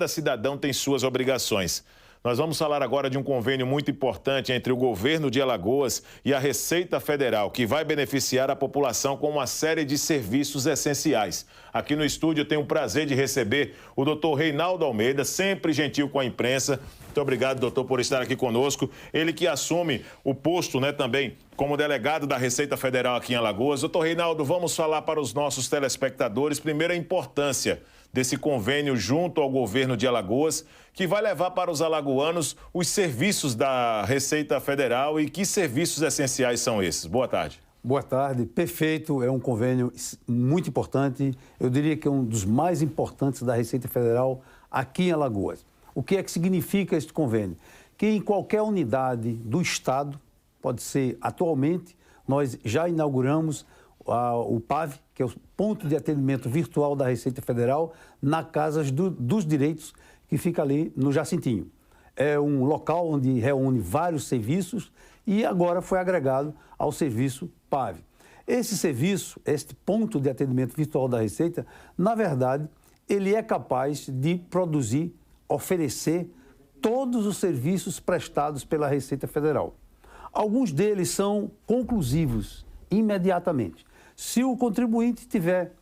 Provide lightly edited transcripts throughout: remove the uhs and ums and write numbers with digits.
Cada cidadão tem suas obrigações. Nós vamos falar agora de um convênio muito importante entre o governo de Alagoas e a Receita Federal, que vai beneficiar a população com uma série de serviços essenciais. Aqui no estúdio eu tenho o prazer de receber o doutor Reinaldo Almeida, sempre gentil com a imprensa. Muito obrigado, doutor, por estar aqui conosco. Ele que assume o posto, também como delegado da Receita Federal aqui em Alagoas. Doutor Reinaldo, vamos falar para os nossos telespectadores, primeiro, a importância desse convênio junto ao governo de Alagoas, que vai levar para os alagoanos os serviços da Receita Federal. E que serviços essenciais são esses? Boa tarde. Boa tarde. Perfeito, é um convênio muito importante. Eu diria que é um dos mais importantes da Receita Federal aqui em Alagoas. O que é que significa este convênio? Que em qualquer unidade do Estado, pode ser atualmente, nós já inauguramos o PAV, que é o Ponto de Atendimento Virtual da Receita Federal, na Casa dos Direitos, que fica ali no Jacintinho. É um local onde reúne vários serviços e agora foi agregado ao serviço PAV. Esse serviço, este Ponto de Atendimento Virtual da Receita, na verdade, ele é capaz de produzir, oferecer todos os serviços prestados pela Receita Federal. Alguns deles são conclusivos imediatamente. Se o contribuinte tiver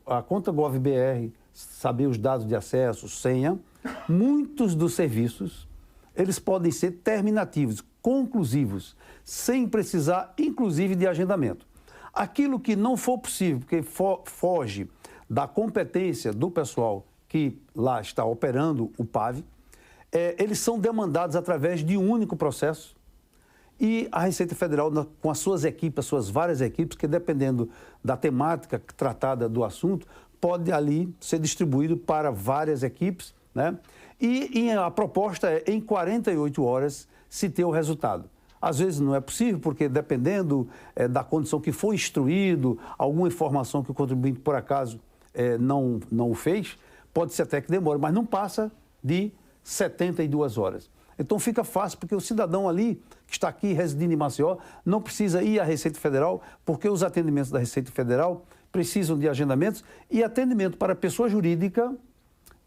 a conta GovBR, saber os dados de acesso, senha, muitos dos serviços, eles podem ser terminativos, conclusivos, sem precisar, inclusive, de agendamento. Aquilo que não for possível, porque foge da competência do pessoal que lá está operando o PAV, eles são demandados através de um único processo. E a Receita Federal, com as suas equipes, as suas várias equipes, que dependendo da temática tratada do assunto, pode ali ser distribuído para várias equipes, E a proposta é, em 48 horas, se ter o resultado. Às vezes não é possível, porque dependendo da condição que foi instruído, alguma informação que o contribuinte, por acaso, não o fez, pode ser até que demore, mas não passa de 72 horas. Então fica fácil, porque o cidadão ali, que está aqui residindo em Maceió, não precisa ir à Receita Federal, porque os atendimentos da Receita Federal precisam de agendamentos e atendimento para pessoa jurídica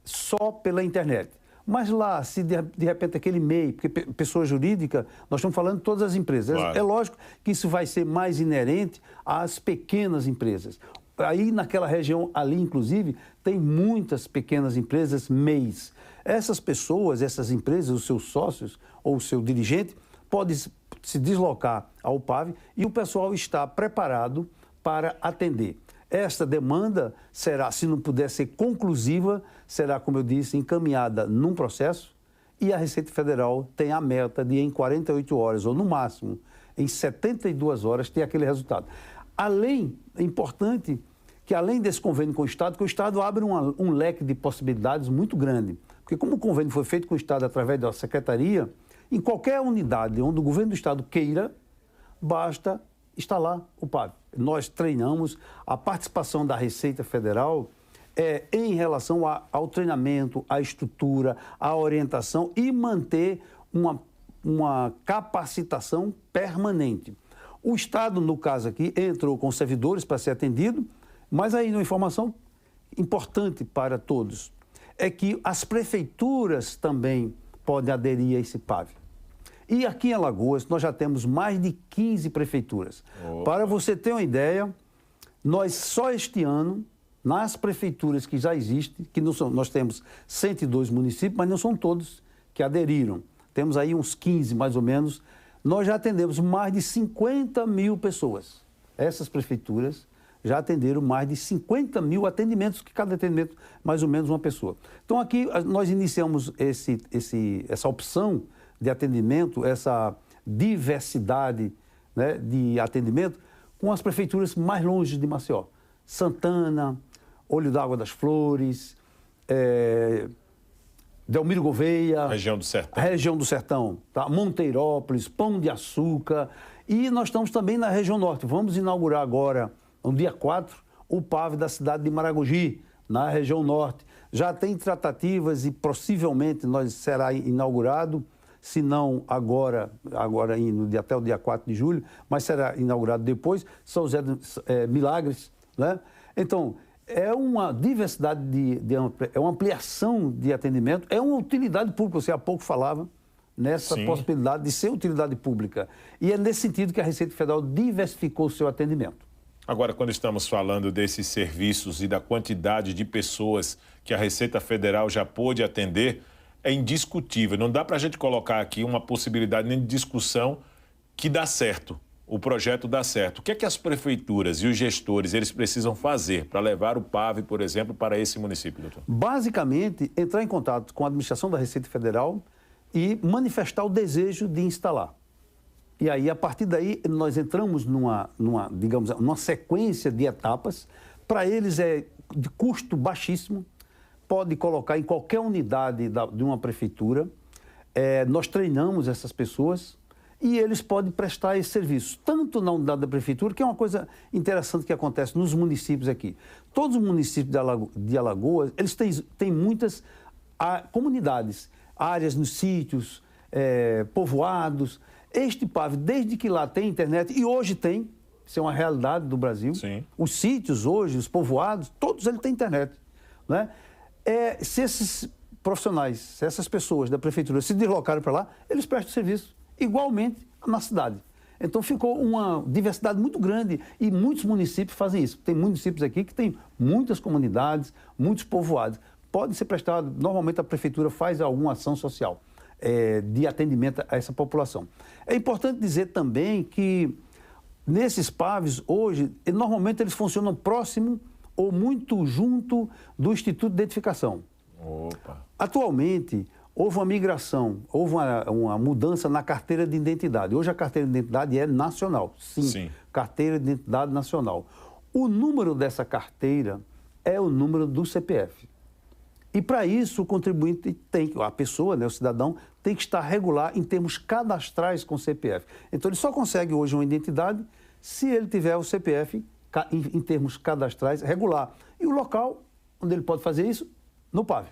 só pela internet. Mas lá, se de repente aquele MEI, porque pessoa jurídica, nós estamos falando de todas as empresas. Claro. É lógico que isso vai ser mais inerente às pequenas empresas. Aí naquela região ali, inclusive, tem muitas pequenas empresas MEIs. Essas pessoas, essas empresas, os seus sócios ou o seu dirigente, pode se deslocar ao PAV e o pessoal está preparado para atender. Esta demanda será, se não puder ser conclusiva, será, como eu disse, encaminhada num processo e a Receita Federal tem a meta de, em 48 horas, ou no máximo, em 72 horas, ter aquele resultado. É importante que, além desse convênio com o Estado, que o Estado abre um leque de possibilidades muito grande. Porque como o convênio foi feito com o Estado através da Secretaria, em qualquer unidade onde o governo do Estado queira, basta instalar o PAV. Nós treinamos a participação da Receita Federal em relação ao treinamento, à estrutura, à orientação e manter uma capacitação permanente. O Estado, no caso aqui, entrou com servidores para ser atendido, mas aí uma informação importante para todos é que as prefeituras também podem aderir a esse PAV. E aqui em Alagoas nós já temos mais de 15 prefeituras. Opa. Para você ter uma ideia, nós só este ano, nas prefeituras que já existem, nós temos 102 municípios, mas não são todos que aderiram. Temos aí uns 15 mais ou menos. Nós já atendemos mais de 50 mil pessoas. Essas prefeituras já atenderam mais de 50 mil atendimentos, que cada atendimento mais ou menos uma pessoa. Então aqui nós iniciamos essa opção de atendimento, essa diversidade de atendimento com as prefeituras mais longe de Maceió. Santana, Olho d'Água das Flores, Delmiro Gouveia, região do Sertão, tá? Monteirópolis, Pão de Açúcar, e nós estamos também na região norte. Vamos inaugurar agora, no dia 4, o PAV da cidade de Maragogi, na região norte. Já tem tratativas e possivelmente será inaugurado, se não agora indo até o dia 4 de julho, mas será inaugurado depois, São José Milagres, Então, é uma diversidade, é uma ampliação de atendimento, é uma utilidade pública, você há pouco falava nessa Sim. possibilidade de ser utilidade pública. E é nesse sentido que a Receita Federal diversificou o seu atendimento. Agora, quando estamos falando desses serviços e da quantidade de pessoas que a Receita Federal já pôde atender, é indiscutível. Não dá para a gente colocar aqui uma possibilidade nem de discussão que dá certo, o projeto dá certo. O que é que as prefeituras e os gestores eles precisam fazer para levar o PAV, por exemplo, para esse município, doutor? Basicamente, entrar em contato com a administração da Receita Federal e manifestar o desejo de instalar. E aí, a partir daí, nós entramos digamos, numa sequência de etapas. Para eles é de custo baixíssimo, pode colocar em qualquer unidade de uma prefeitura. Nós treinamos essas pessoas e eles podem prestar esse serviço, tanto na unidade da prefeitura, que é uma coisa interessante que acontece nos municípios aqui. Todos os municípios de Alagoas, eles têm muitas comunidades, áreas nos sítios, povoados. Este PAV, desde que lá tem internet, e hoje tem, isso é uma realidade do Brasil. Sim. Os sítios hoje, os povoados, todos eles têm internet. Né? Se esses profissionais, se essas pessoas da prefeitura se deslocarem para lá, eles prestam serviço igualmente na cidade. Então ficou uma diversidade muito grande e muitos municípios fazem isso. Tem municípios aqui que tem muitas comunidades, muitos povoados. Pode ser prestado, normalmente a prefeitura faz alguma ação social de atendimento a essa população. É importante dizer também que nesses PAVs hoje, normalmente eles funcionam próximo ou muito junto do Instituto de Identificação. Opa. Atualmente, houve uma migração, houve uma mudança na carteira de identidade. Hoje a carteira de identidade é nacional. Sim. Carteira de identidade nacional. O número dessa carteira é o número do CPF. E para isso o contribuinte a pessoa, né, o cidadão, tem que estar regular em termos cadastrais com o CPF. Então ele só consegue hoje uma identidade se ele tiver o CPF em termos cadastrais regular. E o local onde ele pode fazer isso? No PAV.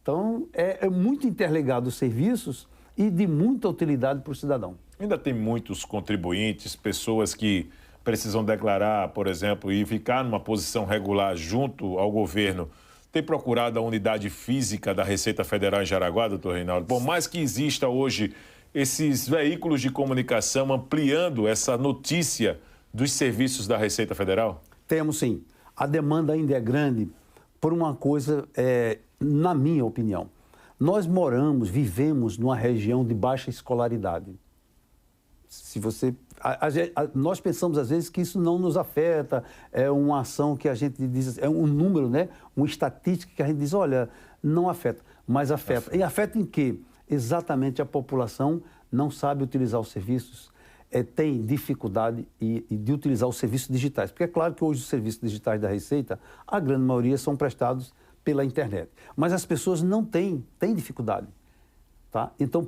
Então, é muito interligado os serviços e de muita utilidade para o cidadão. Ainda tem muitos contribuintes, pessoas que precisam declarar, por exemplo, e ficar numa posição regular junto ao governo. Tem procurado a unidade física da Receita Federal em Jaraguá, doutor Reinaldo? Por mais que exista hoje esses veículos de comunicação ampliando essa notícia dos serviços da Receita Federal? Temos sim. A demanda ainda é grande por uma coisa, na minha opinião. Nós vivemos numa região de baixa escolaridade. Nós pensamos às vezes que isso não nos afeta, é uma ação que a gente diz, é um número, né? Uma estatística que a gente diz, olha, não afeta, mas afeta. E afeta em quê? Exatamente a população não sabe utilizar os serviços, tem dificuldade de utilizar os serviços digitais. Porque é claro que hoje os serviços digitais da Receita, a grande maioria são prestados pela internet. Mas as pessoas não têm dificuldade. Tá? Então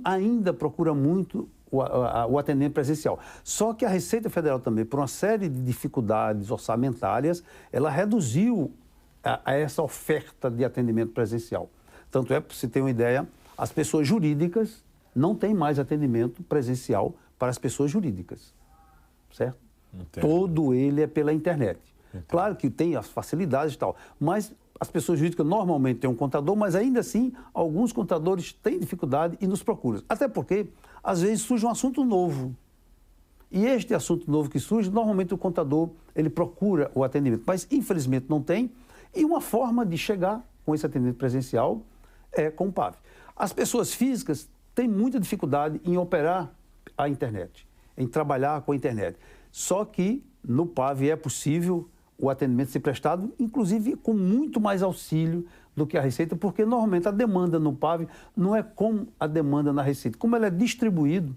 ainda procura muito o atendimento presencial. Só que a Receita Federal também, por uma série de dificuldades orçamentárias, ela reduziu a essa oferta de atendimento presencial. Tanto é, para você ter uma ideia, as pessoas jurídicas não têm mais atendimento presencial para as pessoas jurídicas, certo? Entendo. Todo ele é pela internet. Entendo. Claro que tem as facilidades e tal, mas as pessoas jurídicas normalmente têm um contador, mas ainda assim, alguns contadores têm dificuldade e nos procuram. Até porque, às vezes, surge um assunto novo. E este assunto novo que surge, normalmente o contador, ele procura o atendimento. Mas, infelizmente, não tem. E uma forma de chegar com esse atendimento presencial é com o PAV. As pessoas físicas têm muita dificuldade em operar a internet, em trabalhar com a internet. Só que no PAV é possível o atendimento ser prestado, inclusive com muito mais auxílio do que a Receita, porque normalmente a demanda no PAV não é como a demanda na Receita. Como ela é distribuído,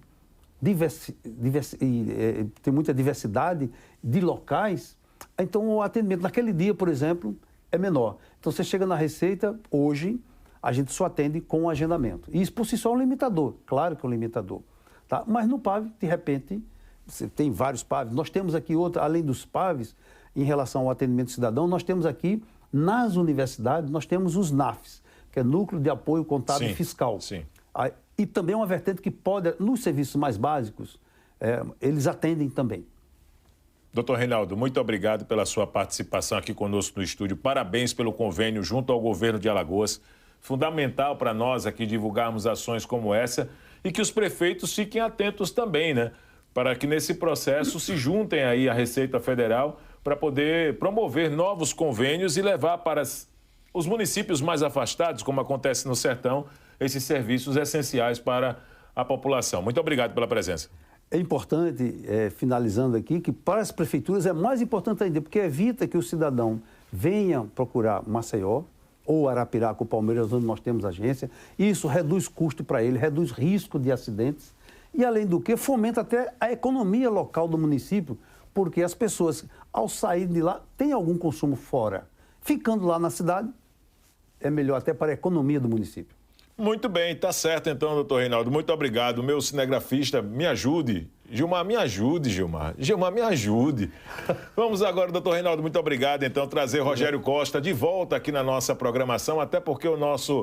tem muita diversidade de locais, então o atendimento naquele dia, por exemplo, é menor. Então você chega na Receita, hoje, a gente só atende com o agendamento. E isso por si só é um limitador, claro que é um limitador. Tá? Mas no PAV, de repente, você tem vários PAVs. Nós temos aqui além dos PAVs, em relação ao atendimento cidadão, nós temos aqui, nas universidades, nós temos os NAFs, que é Núcleo de Apoio Contábil e Fiscal. Sim. E também uma vertente que pode, nos serviços mais básicos, eles atendem também. Doutor Reinaldo, muito obrigado pela sua participação aqui conosco no estúdio. Parabéns pelo convênio junto ao governo de Alagoas. Fundamental para nós aqui divulgarmos ações como essa e que os prefeitos fiquem atentos também, né? Para que nesse processo se juntem aí à Receita Federal para poder promover novos convênios e levar para os municípios mais afastados, como acontece no Sertão, esses serviços essenciais para a população. Muito obrigado pela presença. É importante, finalizando aqui, que para as prefeituras é mais importante ainda, porque evita que o cidadão venha procurar Maceió ou Arapiraca ou Palmeiras, onde nós temos agência. Isso reduz custo para ele, reduz risco de acidentes e, além do que, fomenta até a economia local do município, porque as pessoas, ao sair de lá, têm algum consumo fora. Ficando lá na cidade, é melhor até para a economia do município. Muito bem, tá certo então, doutor Reinaldo. Muito obrigado. Meu cinegrafista, me ajude. Gilmar, me ajude, Gilmar. Gilmar, me ajude. Vamos agora, doutor Reinaldo, muito obrigado. Então, trazer Rogério Costa de volta aqui na nossa programação, até porque o nosso